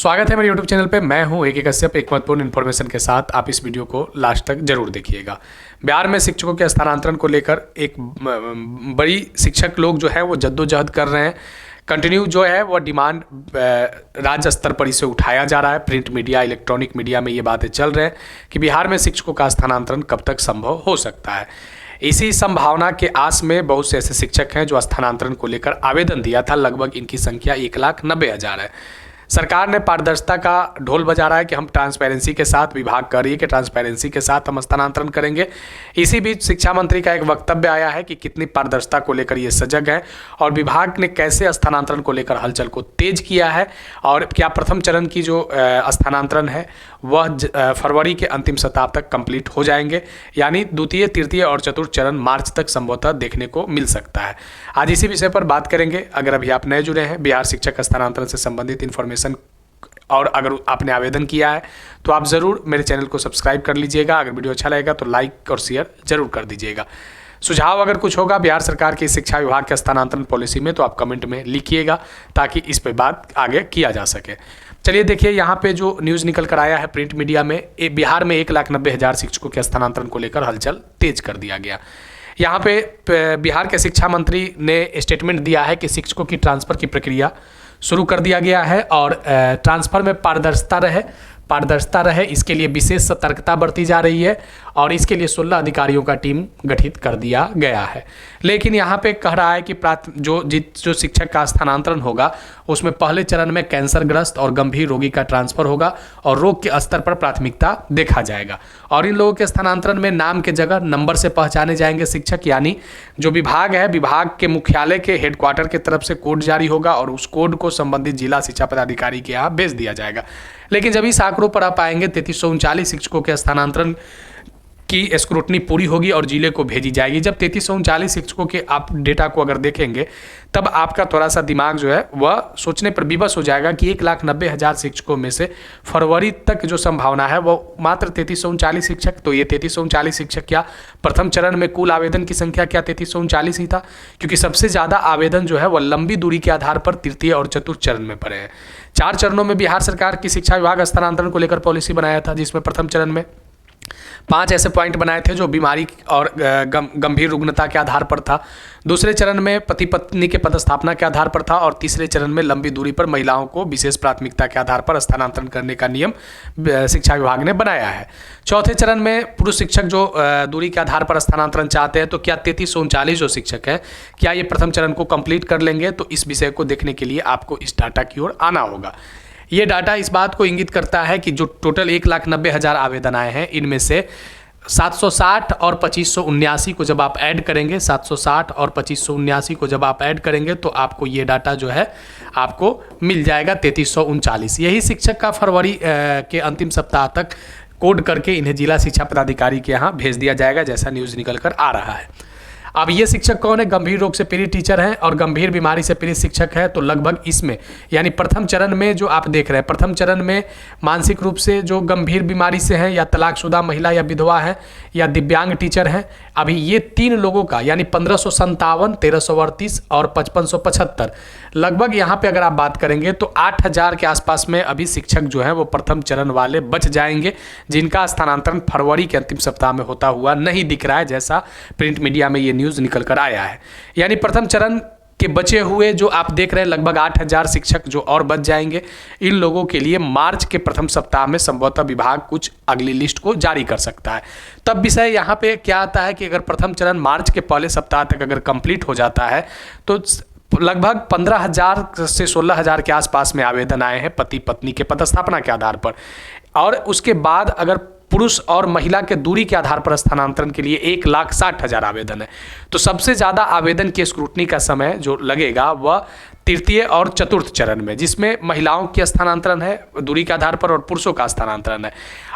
स्वागत है मेरे YouTube चैनल पे। मैं हूं ए के कश्यप। एक महत्वपूर्ण इन्फॉर्मेशन के साथ आप इस वीडियो को लास्ट तक जरूर देखिएगा। बिहार में शिक्षकों के स्थानांतरण को लेकर एक बड़ी शिक्षक लोग जो है वो जद्दोजहद कर रहे हैं। कंटिन्यू जो है वो डिमांड राज्य स्तर पर इसे उठाया जा रहा है। प्रिंट मीडिया, इलेक्ट्रॉनिक मीडिया में ये बातें चल रहे हैं कि बिहार में शिक्षकों का स्थानांतरण कब तक संभव हो सकता है। इसी संभावना के आस में बहुत से ऐसे शिक्षक हैं जो स्थानांतरण को लेकर आवेदन दिया था। लगभग इनकी संख्या 1,90,000 है। सरकार ने पारदर्शिता का ढोल बजा रहा है कि हम ट्रांसपेरेंसी के साथ, विभाग कर रही है कि ट्रांसपेरेंसी के साथ हम स्थानांतरण करेंगे। इसी बीच शिक्षा मंत्री का एक वक्तव्य आया है कि कितनी पारदर्शिता को लेकर ये सजग है और विभाग ने कैसे स्थानांतरण को लेकर हलचल को तेज किया है और क्या प्रथम चरण की जो स्थानांतरण है वह फरवरी के अंतिम सप्ताह तक कंप्लीट हो जाएंगे, यानी द्वितीय, तृतीय और चतुर्थ चरण मार्च तक संभवतः देखने को मिल सकता है। आज इसी विषय पर बात करेंगे। अगर अभी आप नए जुड़े हैं बिहार शिक्षक स्थानांतरण से संबंधित इन्फॉर्मेशन और अगर आपने आवेदन किया है तो आप ज़रूर मेरे चैनल को सब्सक्राइब कर लीजिएगा। अगर वीडियो अच्छा लगेगा तो लाइक और शेयर जरूर कर दीजिएगा। सुझाव अगर कुछ होगा बिहार सरकार की शिक्षा विभाग के स्थानांतरण पॉलिसी में तो आप कमेंट में लिखिएगा ताकि इस पर बात आगे किया जा सके। चलिए देखिए, यहाँ पे जो न्यूज़ निकल कर आया है प्रिंट मीडिया में, बिहार में 1,90,000 शिक्षकों के स्थानांतरण को लेकर हलचल तेज कर दिया गया। यहाँ पे बिहार के शिक्षा मंत्री ने स्टेटमेंट दिया है कि शिक्षकों की ट्रांसफ़र की प्रक्रिया शुरू कर दिया गया है और ट्रांसफ़र में पारदर्शिता रहे इसके लिए विशेष सतर्कता बरती जा रही है और इसके लिए 16 अधिकारियों का टीम गठित कर दिया गया है। लेकिन यहाँ पे कह रहा है कि जो शिक्षक का स्थानांतरण होगा उसमें पहले चरण में कैंसरग्रस्त और गंभीर रोगी का ट्रांसफ़र होगा और रोग के स्तर पर प्राथमिकता देखा जाएगा और इन लोगों के स्थानांतरण में नाम के जगह नंबर से पहचाने जाएंगे शिक्षक, यानी जो विभाग है विभाग के मुख्यालय के हेडक्वार्टर की तरफ से कोड जारी होगा और उस कोड को संबंधित जिला शिक्षा पदाधिकारी के यहाँ भेज दिया जाएगा। लेकिन जब इस आंकड़ों पर आप आएंगे 3339 शिक्षकों के स्थानांतरण की स्क्रूटनी पूरी होगी और जिले को भेजी जाएगी। जब 3339 शिक्षकों के आप डेटा को अगर देखेंगे तब आपका थोड़ा सा दिमाग जो है वह सोचने पर विवश हो जाएगा कि 1,90,000 शिक्षकों में से फरवरी तक जो संभावना है वो मात्र 3339 शिक्षक। तो ये 3339 शिक्षक क्या प्रथम चरण में कुल आवेदन की संख्या क्या 3339 ही था? क्योंकि सबसे ज़्यादा आवेदन जो है वह लंबी दूरी के आधार पर तृतीय और चतुर्थ चरण में पड़े हैं। 4 चरणों में बिहार सरकार की शिक्षा विभाग स्थानांतरण को लेकर पॉलिसी बनाया था, जिसमें प्रथम चरण में 5 ऐसे पॉइंट बनाए थे जो बीमारी और गंभीर रुग्णता के आधार पर था। दूसरे चरण में पति पत्नी के पदस्थापना के आधार पर था और तीसरे चरण में लंबी दूरी पर महिलाओं को विशेष प्राथमिकता के आधार पर स्थानांतरण करने का नियम शिक्षा विभाग ने बनाया है। चौथे चरण में पुरुष शिक्षक जो दूरी के आधार पर स्थानांतरण चाहते हैं तो क्या 3339 जो शिक्षक हैं क्या ये प्रथम चरण को कंप्लीट कर लेंगे? तो इस विषय को देखने के लिए आपको इस डाटा की ओर आना होगा। ये डाटा इस बात को इंगित करता है कि जो टोटल 1,90,000 आवेदन आए हैं इनमें से 760 और 2579 को जब आप ऐड करेंगे, 760 और 2579 को जब आप ऐड करेंगे तो आपको ये डाटा जो है आपको मिल जाएगा 3339। यही शिक्षक का फरवरी के अंतिम सप्ताह तक कोड करके इन्हें जिला शिक्षा पदाधिकारी के यहाँ भेज दिया जाएगा, जैसा न्यूज़ निकल कर आ रहा है। अब ये शिक्षक कौन है? गंभीर रोग से पीड़ित टीचर हैं और गंभीर बीमारी से पीड़ित शिक्षक है। तो लगभग इसमें यानी प्रथम चरण में जो आप देख रहे हैं, प्रथम चरण में मानसिक रूप से जो गंभीर बीमारी से हैं या तलाकशुदा महिला या विधवा है या दिव्यांग टीचर हैं, अभी ये 3 लोगों का यानी 1557, 1338 और 5575 लगभग यहाँ पे अगर आप बात करेंगे तो 8,000 के आसपास में अभी शिक्षक जो है वो प्रथम चरण वाले बच जाएंगे, जिनका स्थानांतरण फरवरी के अंतिम सप्ताह में होता हुआ नहीं दिख रहा है, जैसा प्रिंट मीडिया में ये न्यूज़ निकल कर आया है। यानी प्रथम चरण के बचे हुए जो आप देख रहे हैं लगभग 8,000 शिक्षक जो और बच जाएंगे, इन लोगों के लिए मार्च के प्रथम सप्ताह में संभवतः विभाग कुछ अगली लिस्ट को जारी कर सकता है। तब विषय यहाँ पे क्या आता है कि अगर प्रथम चरण मार्च के पहले सप्ताह तक अगर कंप्लीट हो जाता है तो लगभग 15,000 से 16,000 के आसपास में आवेदन आए हैं पति पत्नी के पदस्थापना के आधार पर, और उसके बाद अगर पुरुष और महिला के दूरी के आधार पर स्थानांतरण के लिए 1,60,000 आवेदन है। तो सबसे ज़्यादा आवेदन की स्क्रूटनी का समय जो लगेगा वह तृतीय और चतुर्थ चरण में, जिसमें महिलाओं की स्थानांतरण है दूरी के आधार पर और पुरुषों का स्थानांतरण है।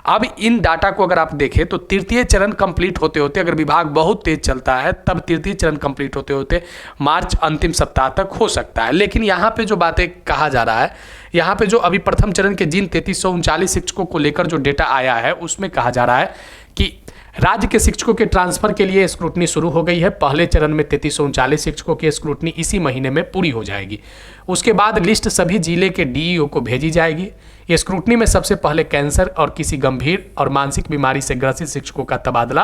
अब इन डाटा को अगर आप देखें तो तृतीय चरण कंप्लीट होते होते अगर विभाग बहुत तेज चलता है तब तृतीय चरण कंप्लीट होते होते मार्च अंतिम सप्ताह तक हो सकता है। लेकिन यहाँ पे जो बातें कहा जा रहा है, यहाँ पे जो अभी प्रथम चरण के जिन 3339 शिक्षकों को लेकर जो डेटा आया है उसमें कहा जा रहा है कि राज्य के शिक्षकों के ट्रांसफर के लिए स्क्रूटनी शुरू हो गई है। पहले चरण में 3339 शिक्षकों की स्क्रूटनी इसी महीने में पूरी हो जाएगी। उसके बाद लिस्ट सभी जिले के डीईओ को भेजी जाएगी। ये स्क्रूटनी में सबसे पहले कैंसर और किसी गंभीर और मानसिक बीमारी से ग्रसित शिक्षकों का तबादला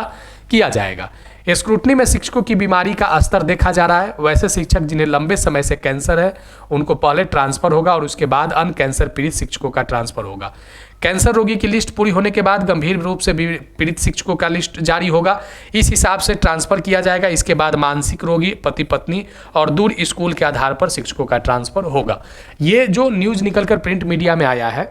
किया जाएगा। स्क्रूटनी में शिक्षकों की बीमारी का स्तर देखा जा रहा है। वैसे शिक्षक जिन्हें लंबे समय से कैंसर है उनको पहले ट्रांसफर होगा और उसके बाद अन्य कैंसर पीड़ित शिक्षकों का ट्रांसफर होगा। कैंसर रोगी की लिस्ट पूरी होने के बाद गंभीर रूप से पीड़ित शिक्षकों का लिस्ट जारी होगा। इस हिसाब से ट्रांसफर किया जाएगा। इसके बाद मानसिक रोगी, पति पत्नी और दूर स्कूल के आधार पर शिक्षकों का ट्रांसफर होगा। ये जो न्यूज़ निकलकर प्रिंट मीडिया में आया है,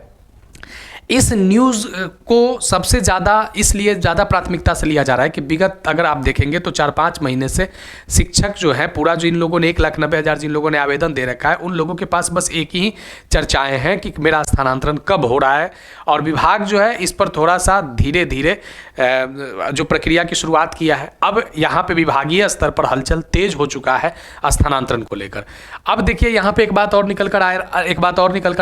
इस न्यूज़ को सबसे ज़्यादा इसलिए ज़्यादा प्राथमिकता से लिया जा रहा है कि विगत अगर आप देखेंगे तो 4-5 महीने से शिक्षक जो है पूरा, जो इन लोगों ने 1,90,000 जिन लोगों ने आवेदन दे रखा है, उन लोगों के पास बस एक ही चर्चाएं हैं कि मेरा स्थानांतरण कब हो रहा है। और विभाग जो है इस पर थोड़ा सा धीरे धीरे जो प्रक्रिया की शुरुआत किया है। अब यहाँ पे विभागीय स्तर पर हलचल तेज हो चुका है स्थानांतरण को लेकर। अब देखिए यहाँ पे एक बात और निकल कर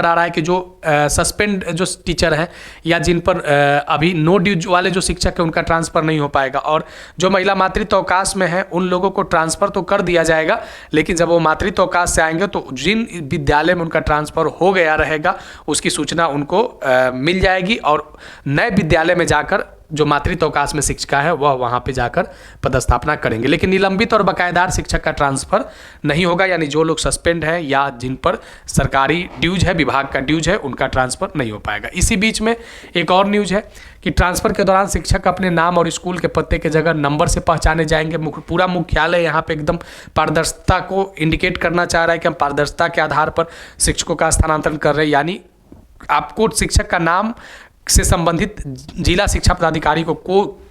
आ रहा है कि जो सस्पेंड जो टीचर हैं या जिन पर अभी नो ड्यूज वाले जो शिक्षक हैं उनका ट्रांसफर नहीं हो पाएगा, और जो महिला मातृत्व अवकाश में है उन लोगों को ट्रांसफर तो कर दिया जाएगा, लेकिन जब वो मातृत्व अवकाश से आएंगे तो जिन विद्यालय में उनका ट्रांसफर हो गया रहेगा उसकी सूचना उनको मिल जाएगी और नए विद्यालय में जाकर जो मातृत्व अवकाश में शिक्षिका है वह वहाँ पे जाकर पदस्थापना करेंगे। लेकिन निलंबित और बकायेदार शिक्षक का ट्रांसफर नहीं होगा, यानी जो लोग सस्पेंड है या जिन पर सरकारी ड्यूज है, विभाग का ड्यूज है, उनका ट्रांसफर नहीं हो पाएगा। इसी बीच में एक और न्यूज है कि ट्रांसफर के दौरान शिक्षक अपने नाम और स्कूल के पते के जगह नंबर से पहचाने जाएंगे। पूरा मुख्यालय यहाँ पे एकदम पारदर्शिता को इंडिकेट करना चाह रहा है कि हम पारदर्शिता के आधार पर शिक्षकों का स्थानांतरण कर रहे हैं, यानी आपको शिक्षक का नाम से संबंधित जिला शिक्षा पदाधिकारी को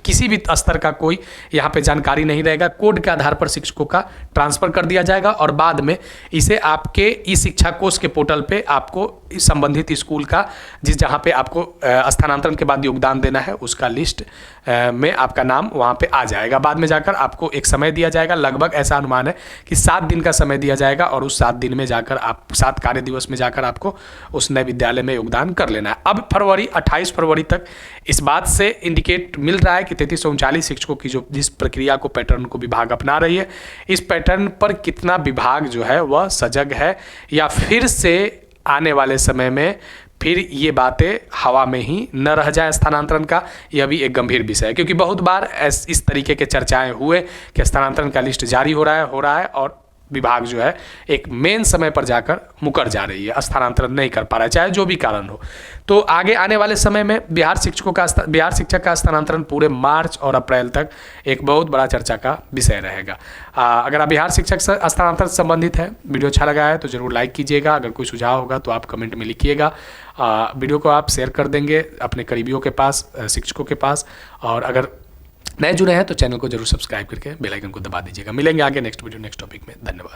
किसी भी स्तर का कोई यहाँ पे जानकारी नहीं रहेगा। कोड के आधार पर शिक्षकों का ट्रांसफर कर दिया जाएगा और बाद में इसे आपके ई शिक्षा कोष के पोर्टल पे आपको संबंधित स्कूल का जहाँ पे आपको स्थानांतरण के बाद योगदान देना है उसका लिस्ट में आपका नाम वहाँ पे आ जाएगा। बाद में जाकर आपको एक समय दिया जाएगा, लगभग ऐसा अनुमान है कि 7 दिन का समय दिया जाएगा और उस 7 दिन में जाकर आप 7 कार्य दिवस में जाकर आपको उस नए विद्यालय में योगदान कर लेना है। अब 28 फरवरी तक इस बात से इंडिकेट मिल रहा है कि 3339 शिक्षकों की जो जिस प्रक्रिया को पैटर्न को विभाग अपना रही है, इस पैटर्न पर कितना विभाग जो है वह सजग है या फिर से आने वाले समय में फिर ये बातें हवा में ही न रह जाए स्थानांतरण का, यह भी एक गंभीर विषय है। क्योंकि बहुत बार इस तरीके के चर्चाएं हुए कि स्थानांतरण का लिस्ट जारी हो रहा है और विभाग जो है एक मेन समय पर जाकर मुकर जा रही है, स्थानांतरण नहीं कर पा रहा है, चाहे जो भी कारण हो। तो आगे आने वाले समय में बिहार शिक्षक का स्थानांतरण पूरे मार्च और अप्रैल तक एक बहुत बड़ा चर्चा का विषय रहेगा। अगर आप बिहार शिक्षक स्थानांतरण से संबंधित है, वीडियो अच्छा लगा है तो जरूर लाइक कीजिएगा। अगर कोई सुझाव होगा तो आप कमेंट में लिखिएगा। वीडियो को आप शेयर कर देंगे अपने करीबियों के पास, शिक्षकों के पास, और अगर नए जुड़े हैं तो चैनल को जरूर सब्सक्राइब करके बेल आइकन को दबा दीजिएगा। मिलेंगे आगे नेक्स्ट वीडियो नेक्स्ट टॉपिक में। धन्यवाद।